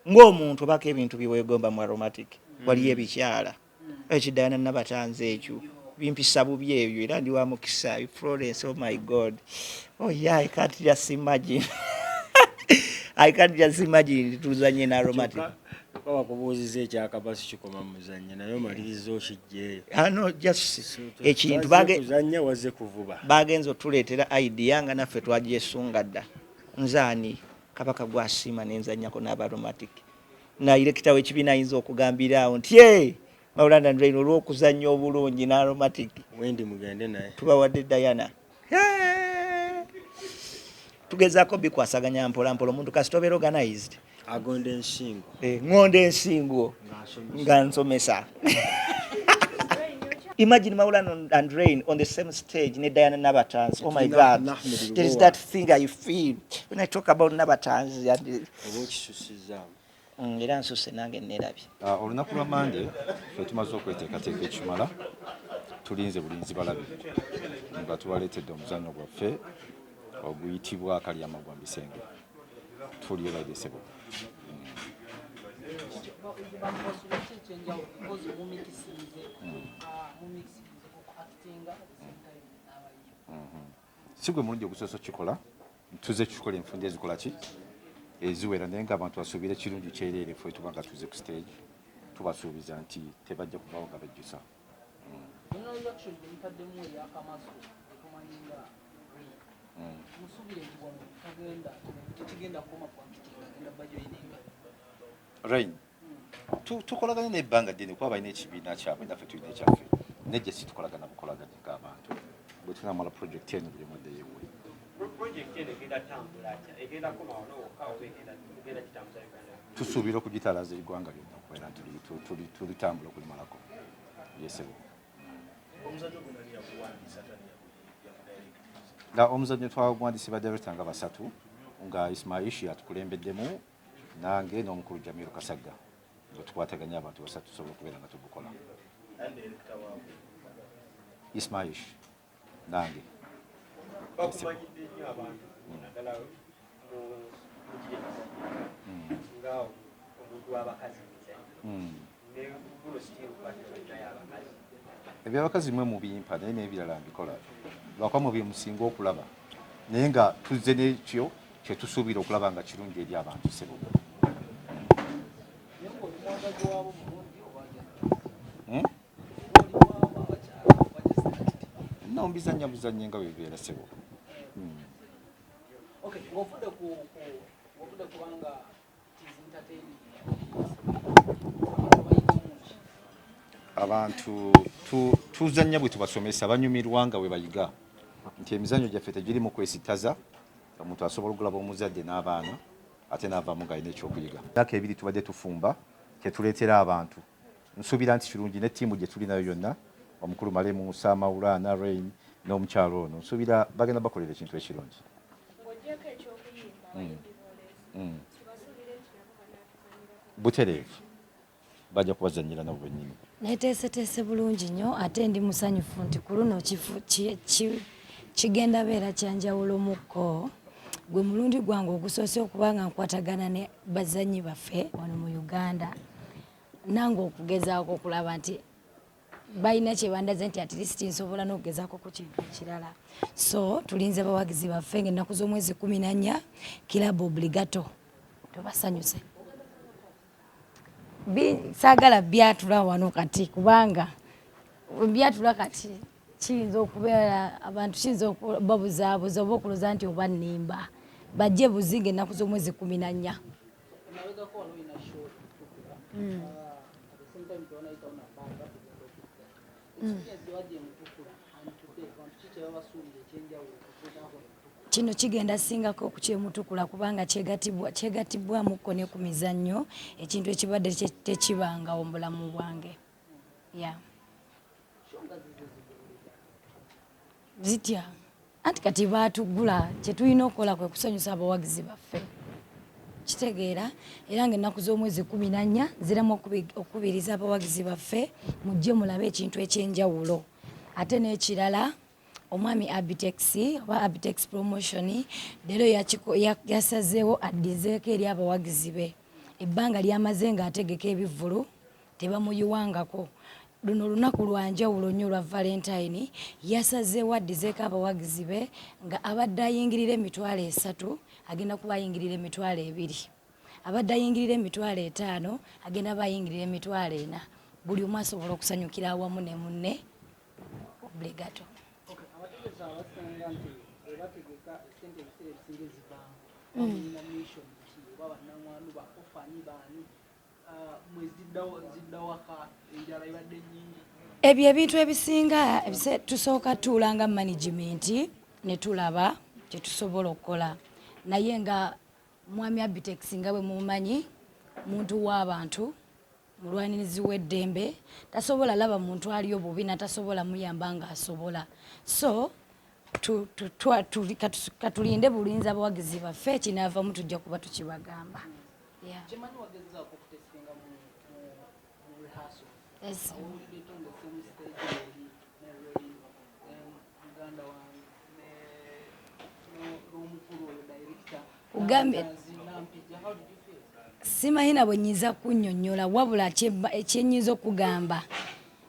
ng'omuntu bako ebintu biweegomba mu aromatic waliyo ebikyala ekiddaana Nabatanzi ekyo bimpisa bubi ebyo era ndi wa mukisa Florence. Oh my God, oh yeah, I can't just imagine. I can't just imagine tuzanye na aromatic. Kwa kubuuziza ekyakabasi kikoma muzanye nayo malirizo okijjeeyo. No, just ekintu kuzanya waze kuvuba bagenzo tuleetera idea nga naffe twagyesunga dda nzaani kabaka gwasiima nenzanyako n'abaromatic naire kitawe ekibiina ayinza okugambira awo nti Maulana Drain olw'okuzanya obulungi n'aromatic wendi mugende naye tubawadde Diana tugezaako bikwasaganya mpola mpola omuntu kasitobeera organized agonde ensingo ngonde ensingo nga nsomesa. Imagine Maulana and Rain on the same stage ne Diana Nabatanzi. Oh my God, there is that thing I feel when I talk about Nabatanzi. Era nsuse nange nerabye olunaku lwa Mande ffe tumaze okweteekateeka ekimala tulinze bulinzi balabi nga tubaleetedde omuzannyo gwaffe oguyitibwa Akalyamagwa Mbisenge tulye baidesebo. Sigwe mulungi ogusoso kikola tuze kikola enfunda ezikola ki eziwera naye nga abantu basuubira ekirungi kyereere ffe tubanga tuze ku stage tubasuubiza nti tebajja kuvaawo nga bejjusa. Rain tukolagana n'ebbanga ddene kuba balina ekibiina kyabwe naffe tulina ekyaffe nejje si tukolagana bukolagane ng'abantu bwe tunamala projekiti eno buli mwadde yewe tusuubira okugitalaza eggwanga lyonna okubeera nti tulitambula okulimalako yesebo. Omuzannyo twawandiise badirector nga basatu nga Ismaishi atukulembeddemu nange n'omukulu Jamiru Kasagga nga tukwataganya abantu basatu tusobola okubeera nga tugukola. Ismaishi nange ebyabakazi mwe mubimpa naye n'ebirala mbikola lwakuba mubimusinga okulaba naye nga tuzze n'ekyo kyetusuubira okulaba nga kirungi eri abantu sebo. Mbizanya buzanye nga webeera sebo. Abantu tuzanya bwe tubasomesa banyumirwa nga we bayiga nti emizannyo gyaffe tegiri mu kwesitaza omuntu asobola okulaba omuzadde n'abaana ate n'avaamu ng'alina ekyokuyiga. Emyaka ebiri tubadde tufumba kyetuleetera abantu nsuubira nti kirungi ne ttiimu gye tulinayo yonna omukulu Malemu Maulana Rain n'omukyalo ono nsuubira bagenda bakolera ekintu ekirungi. Butereevu bajja kubazannyira nabo bennyini. Neeteeseteese bulungi nnyo ate ndi musanyufu nti ku luno kigenda beera kyanjawulomukko gwe mulundi gwange ogusoose okuba nga nkwatagana ne bazannyi baffe wano mu Uganda nange okugezaako okulaba nti balina kyebandaze nti at least nsobola n'okugezaako ku kintu ekirala. So tulinze bawagizi baffe ng'ennaku z'omwezi 14 kirabo obligato tubasanyuse. Saagala byatula wano kati kubanga byatula kati kiyinza okubeera abantu kiyinza babuzaabuza oba okuloza nti oba nnimba bajje buzinga ennaku z'omwezi 14. Kino kigenda singako okukyemutukula kubanga kyegatibwamukko ne ku mizannyo ekintu ekibadde tekibangawo mu bulamu bwange. Zitya anti kati baatugula kyetulina okukola kwe kusanyusa abawagizi baffe kitegeera era ng'ennaku z'omwezi 14 ziramu okubiriza abawagizi baffe mujje mulabe ekintu ekyenjawulo. Ate n'ekirala omwami Abitex oba Abitex promotion leero yasazeewo addizeeko eri abawagizi be ebbanga lyamaze ng'ategeka ebivvulu tebamuyiwangako. Luno olunaku lwanjawulo nnyo lwa Valentine yasazeewo addizeeko abawagizi be nga abadde ayingirira emitwalo 3 agenda kuba ayingirira emitwalo 2, abadde ayingirira emitwalo 5 agenda bayingirira emitwalo 4, buli omu asobola okusanyukira awamu ne munne. Obligato. Ebyo ebintu ebisinga tusooka tuulanga management ne tulaba kye tusobola okukola, naye nga mwami Abitex nga bwe mumanyi muntu w'abantu mulwanirizi w'eddembe tasobola laba muntu ali obubi natasobola muyamba nga asobola. So katulinde bulinzi abawagizi baffe kinaavamu tujja kuba tukibagamba. Yes. Ugambye simanyina bwe nyiza kunnyonnyola wabula ekyenyiza okugamba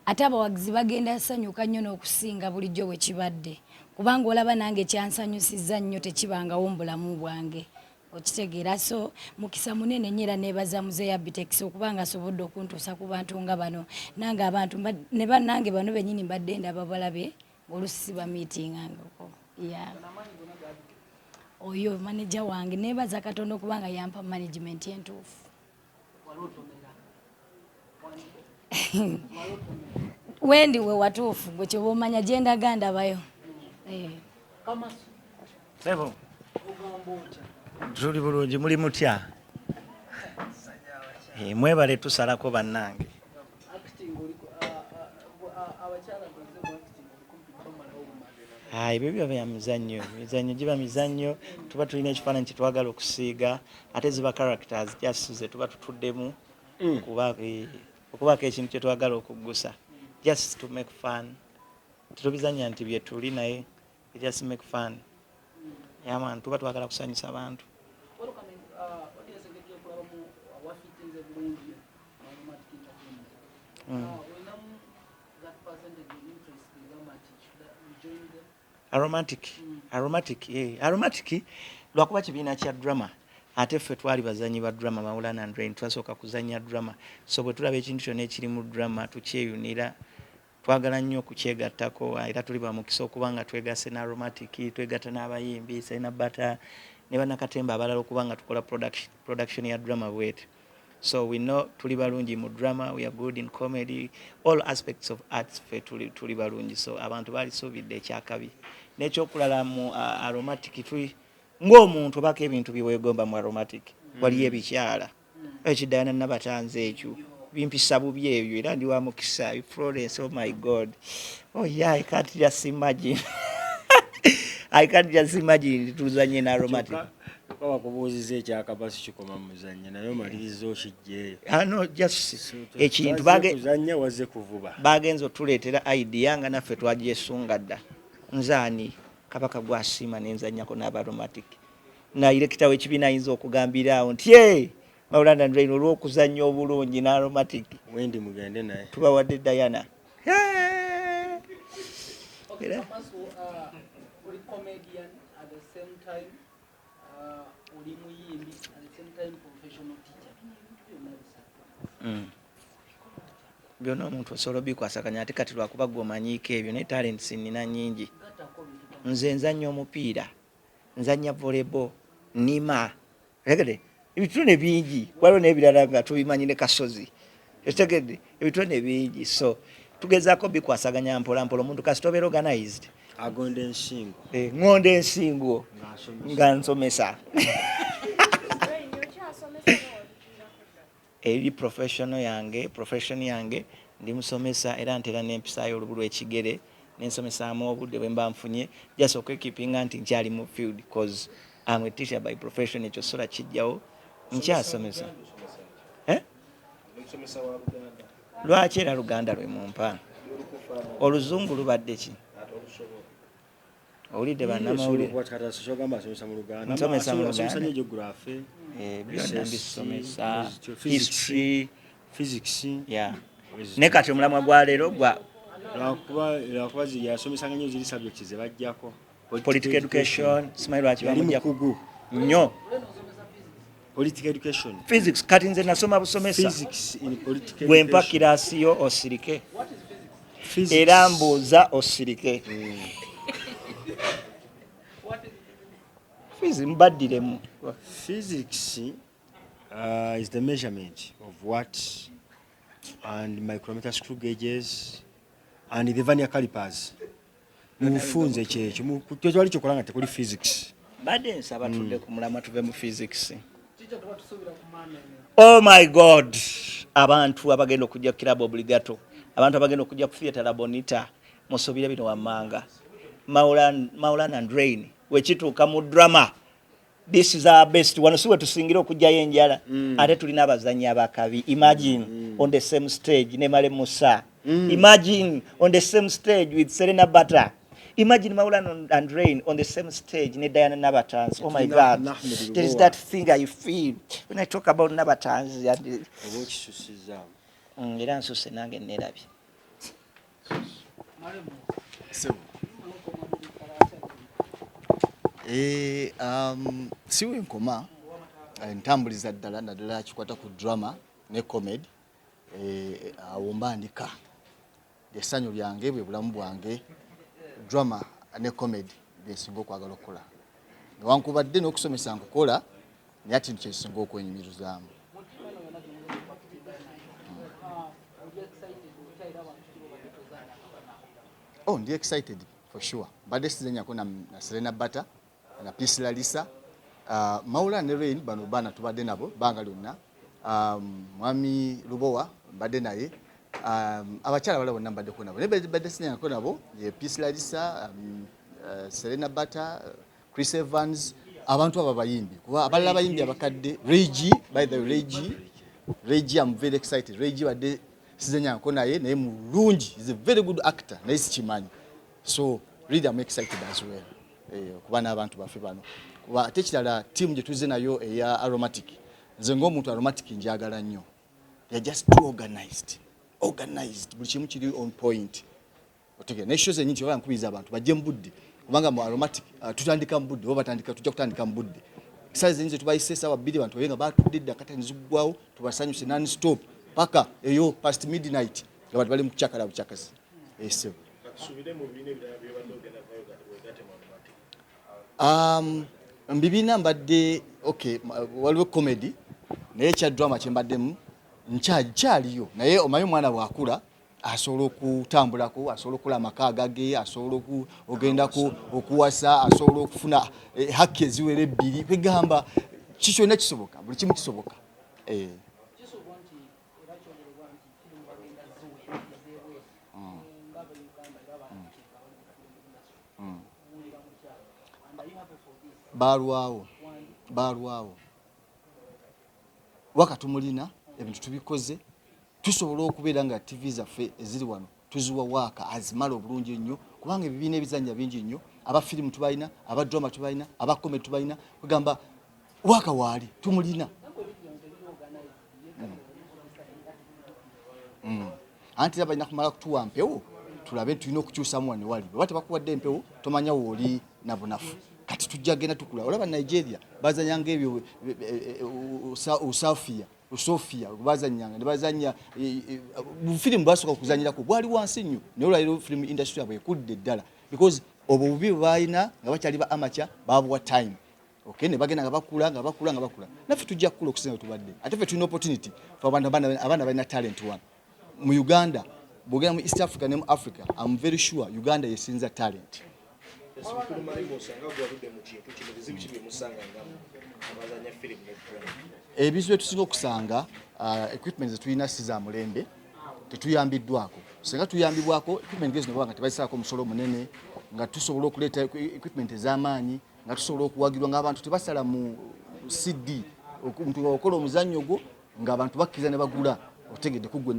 ate abawagizi bagenda sanyuka nnyo n'okusinga bulijjo bwe kibadde, kubanga olaba nange kyansanyusizza nnyo tekibangawo mu bulamu bwange, okitegeera. So mukisa munene nnyo era neebaza muzeeyi Abitex okubanga asobodde okuntuusa ku bantu nga bano, nange abantu ne bannange bano bennyini mbadde ndaba balabe olusi bamiitingangako. Oyo maneja wange neebaza Katonda okubanga yampa management entuufu. Wendi we watuufu gwe kyoba omanya gye ndaga ndabayo. Sebo tuli bulungi, muli mutya? Mwebale tusalako bannange. Ebyo bya mizannyo, mizannyo giba mizannyo, tuba tulina ekifaananyi kye twagala okusiiga, ate ziba characters just ze tuba tutuddemu okubaako ekintu kye twagala okuggusa, just to make fun. Tetubizannya nti bye tuli naye just make fun. Yaman, tuba twagala kusanyusa abantu. Aromatic lwakuba kibiina kya drama, ate ffe twali bazanyi ba drama. Maulana and Rain twasooka kuzanya drama, so bwe tulaba ekintu kyonna ekiri mu drama tukyeyunira, twagala nnyo okukyegattako, era tuli bamukisa okubanga twegasse na Aromatic, twegatta n'abayimbi Nabata ne bannakatemba abalala okubanga tukola production ya drama bwete. So we know tuli balungi mu drama, we are good in comedy, all aspects of arts ffe tuli balungi. So abantu bali suubidde ekyakabi n'ekyokulala mu Aromatic tuli ng'omuntu bako ebintu byeweegomba mu Aromatic waliyo ebikyala ekidaana Nabatanzi ekyo bimpisa bubi ebyo era ndi wa mukisa Florence. Oh my God, oh yeah, I can't just imagine I can't just imagine tuzanye na Aromatic. Bakubuuziza ekyakabasi kikoma muzannyo naye omaliriza okijjeeyo. No, just ekintu kuzannya wazze kuvuba bagenza otuleetera idea nga naffe twagyesunga dda. Nzaani kabaka gwasiima nenzannyako n'Abaromatic, nayirekita w'ekibiina ayinza okugambiraawo nti Maulana and Rain olw'okuzannya obulungi n'Aromatic wendi mugende naye tubawadde Diana. Comedian at the same time, uli muyimbi at the same time professional teacher. Byonna omuntu osobola bikwasaganya ate kati lwakuba gwomanyiiko ebyo naye talents nina nnyingi. Nze nzannya omupiira, nzannya volleyball, nima tegedde ebitone bingi, waliwo n'ebirala nga tubimanyire kasozi tegedde ebitone bingi. So tugezaako bikwasaganya mpola mpola omuntu kasi tobeera organized. agonda ensingo ŋŋonda ensingo nga nsomesa eri profession yange ndi musomesa era ntera n'empisaayo olubulu ekigere n'ensomesaamu obudde bwe mba nfunye just okwekipinga nti nkyali mu field because I'm a teacher by profession. Ekyo sola kijjawo nkyasomesa lwaki era Luganda lwe mumpa oluzungu lubadde ki Olidde bannamawulire nsomesa mu Luganda geography byonna mbisomesa history physics yeah ne kati omulamwa gwa leero gwa lwakuba yasomesanga nnyo ziri subjects ze bajjako political education simanyi lwaki bamujja mukugu nnyo political education physics kati nze nasoma busomesa physics in political bwe mpa education kirasiyo osirike physics era mbuuza osirike physics mbaddiremu physics is the measurement of what and micrometer screw gauges and the vernier calipers mu bufunze kyekyo twali kyokolanga tekuli physics badde nsaba tudde ku mulamwa tuve mu physics. Oh my god, abantu abagenda okujja kirabo obligato, abantu abagenda okujja ku theatre la bonita musobire bino wammanga Maulana and Rain wekituuka mu drama. This is our best. Wano siwe tusingira okujjayo enjala ate tulina abazanyi abakabi. Imagine on the same stage ne Male Musa. Imagine on the same stage with Serena Bata. Imagine Maulana and Rain on the same stage ne Diana Nabatanzi. Oh my God, there is that thing I feel when I talk about Nabatanzi. Era nsuse nange nerabye. Siwe nkoma ntambuliza ddala naddala kikwata ku drama ne comedy awo mbandika essanyu lyange bwe bulamu bwange drama ne comedy byesinga okwagala okukola newankubadde n'okusomesa nkukola naye ati kyesinga okwenyumirizaamu. Ndi excited for sure. Mbadde sizenyako na Serena Bata na Peace Lalisa Maulana ne Rain bano bana tubadde nabo banga lyonna mwami Lubowa mbadde naye abakyala bala bonna mbadde ko nabo ne badde sinyako nabo ye Peace Lalisa Serena Bata Chris Evans abantu aba bayimbi kuba abalala bayimbi abakadde Reggie. By the way, Reggie I'm very excited. Reggie badde sizenyako naye mulungi, is a very good actor naye sikimanyi, so really I'm excited as well kuba n'abantu baffe bano kuba ate kirala team gye tuze nayo eya Aromatic nze ng'omuntu Aromatic njagala nnyo. They are just too organized buli kimu kiri on point. Otegera ne shows enyingi oba nkubiriza abantu bajje mu budde kubanga mu Aromatic tutandika mu budde oba batandika tujja kutandika mu budde size enyingi tubayise sawa 2 abantu bayenga batudde dakata nzigwawo tubasanyuse non stop paka eyo past midnight abantu bali mu kuchakala buchakasi ese mbibina mbadde okay waliwo comedy naye kya drama kyembaddemu nkyaliyo naye omanyi omwana bwakula asobola okutambulako, asobola okukola amakaaga ge, asobola ogendako okuwasa, asobola okufuna hakki eziwera 2 kwegamba kikyonna kisoboka, buli kimu kisoboka. Balwawo wakatumulina ebintu tubikoze tusobola okubeera nga TV zaffe eziri wano tuziwa waaka azimala obulungi nnyo kubanga ebibiina ebizanya bingi nnyo, aba firimu tubalina, aba drama tubalina, aba comedy tubalina, kugamba waaka waali tumulina. Anti abalina kumala kutuwa mpewo tulabe tulina okukyusamu wano wali bwe bakuwadde empewo tomanya wooli nabunafu. Kati tujja genda tukula olaba Nigeria bazanyanga ebyo Sofia bazanyanga ne bazanya film basoka kuzanyirako bwali wansi nnyo naye olwaliro film industry yabwe ekudde ddala because obwo bubi bayina nga bakyali ba amateur babuwa time okay ne bagenda nga bakula naffe tujja kukula okusinga tubadde ate ffe tulina opportunity abaana balina talent one mu Uganda bwogera mu East Africa ne mu Africa I'm very sure Uganda yesinza talent. Ebizibu tusinga okusanga equipment zetulina si za mulembe tetuyambiddwako. Singa tuyambibwako equipment gezo nebanga tebazisaako musolo munene nga tusobola okuleeta equipment ez'amaanyi nga tusobola okuwagirwa ng'abantu tebasala mu CD omuntu okola omuzannyo gwo ng'abantu bakkiriza ne bagula otegedde kugwe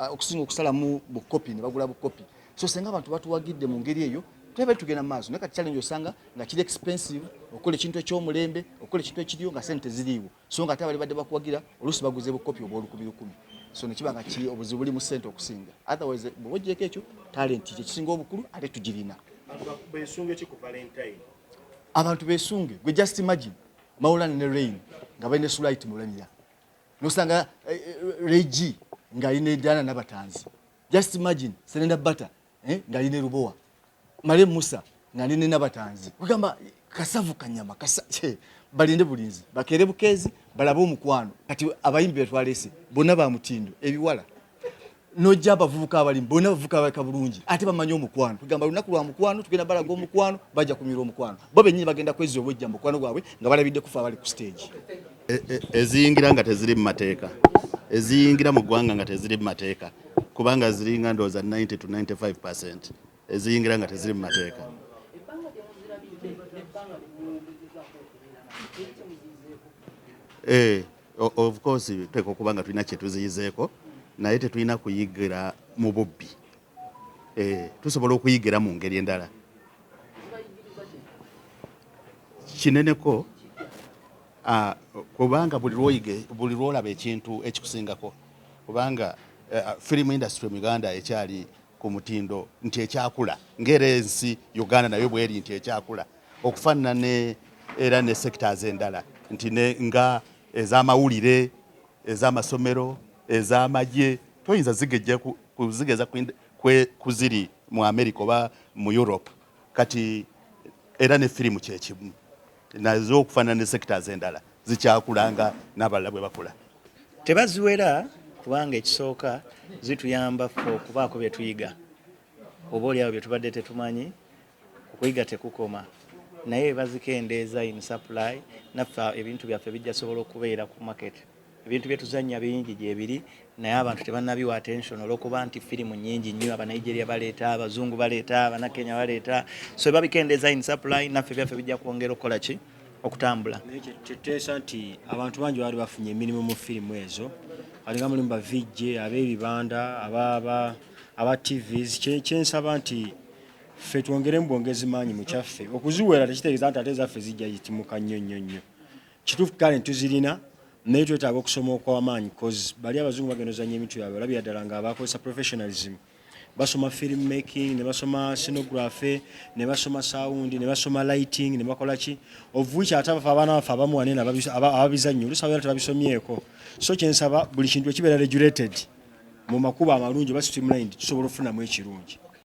okusinga okusala mu bukopi ne bagula bukopi. So singa abantu batuwagidde mu ngeri eyo Twebe tugenda maaso neka challenge osanga nga kiri expensive okola ekintu ekyomulembe okola ekintu ekiriyo nga sente ziriwo so nga tabali badde bakuwagira olusi baguze bukopi obwo 10,000 so nekibanga kiri obuzibu buli mu sente okusinga otherwise bwojjeko ekyo talent kye kisinga obukulu ate tugirina besunge ki ku Valentine abantu besunge gwe just imagine Maulana ne Rain nga balina Sulite Mulamira nosanga Regi nga alina Dana Nabatanzi just imagine Serena Bata nga alina Rubowa Male Musa nga alina Nabatanzi kugamba kasavu kanyama balinde bulinzi bakere bukezi balabo omukwano kati abayimbi betwalese bonna ba mutindo ebiwala nojja abavubuka abali bonna bavubuka abaka bulungi ate bamanyi omukwano kugamba lunaku lwa mukwano tugenda balaga omukwano baja kumira omukwano bo bennyini bagenda kwezi obwejja mukwano gwabwe nga balabidde kufa abali ku stage eziyingira nga teziri mu mateeka eziyingira mu ggwanga nga teziri mu mateeka kubanga ziringa ndowooza 90 to 95% eziyingira nga teziri mu mateeka of course teko kubanga tulina kye tuziyizeeko naye tetulina kuyigira mu bubbi tusobola okuyigira mu ngeri endala kineneko kubanga buli lwolaba ekintu ekikusingako kubanga film industry mu Uganda ekyali ku mutindo nti ekyakula ng'era ensi Uganda nayo bweri nti ekyakula okufaanana era ne sectors endala nti nga ez'amawulire ez'amasomero ez'amagye toyinza zigejja kuzigeza kuziri mu America oba mu Europe kati era ne firimu kyekimu nazo okufaanana ne sectors endala zikyakulanga n'abalala bwe bakula tebaziwera kubanga ekisooka zituyamba okubaako bye tuyiga oba oliawo bye tubadde tetumanyi okuyiga tekukoma naye bazikendeeza in supply naffe ebintu byaffe bijja sobola okubeera ku market ebintu byetuzannya bingi gyebiri naye abantu tebannabiwa attention olwokuba nti firimu nyingi nnyo abanigeria baleeta abazungu baleeta abanakenya baleeta so babikendeeza in supply naffe byaffe bijja kwongera okukola ki okutambula kiteesa nti abantu bangi baali bafunye emirimu mu firimu ezo alinga mulimu ba VJ ab'ebibanda aba TVs kyensaba nti ffe twongere mu bwongezi maanyi mu kyaffe okuziwera tekitegeeza nti ate zaffe zijja yitimuka nnyo kituufu kale ntuzirina naye twetaaga okusoma okw'amaanyi cause bali abazungu bagenda ozanya emintu yabwe olabira ddala nga abakozesa professionalism basoma film making ne basoma scenography ne basoma sound ne basoma lighting ne bakola ki of which ate abaana baffe abamu wanene ababizannyo olusawo tebabisomyeko so kyensaba buli kintu ekibeera regulated mu makubo amalungi oba streamlined tusobola okufunamu ekirungi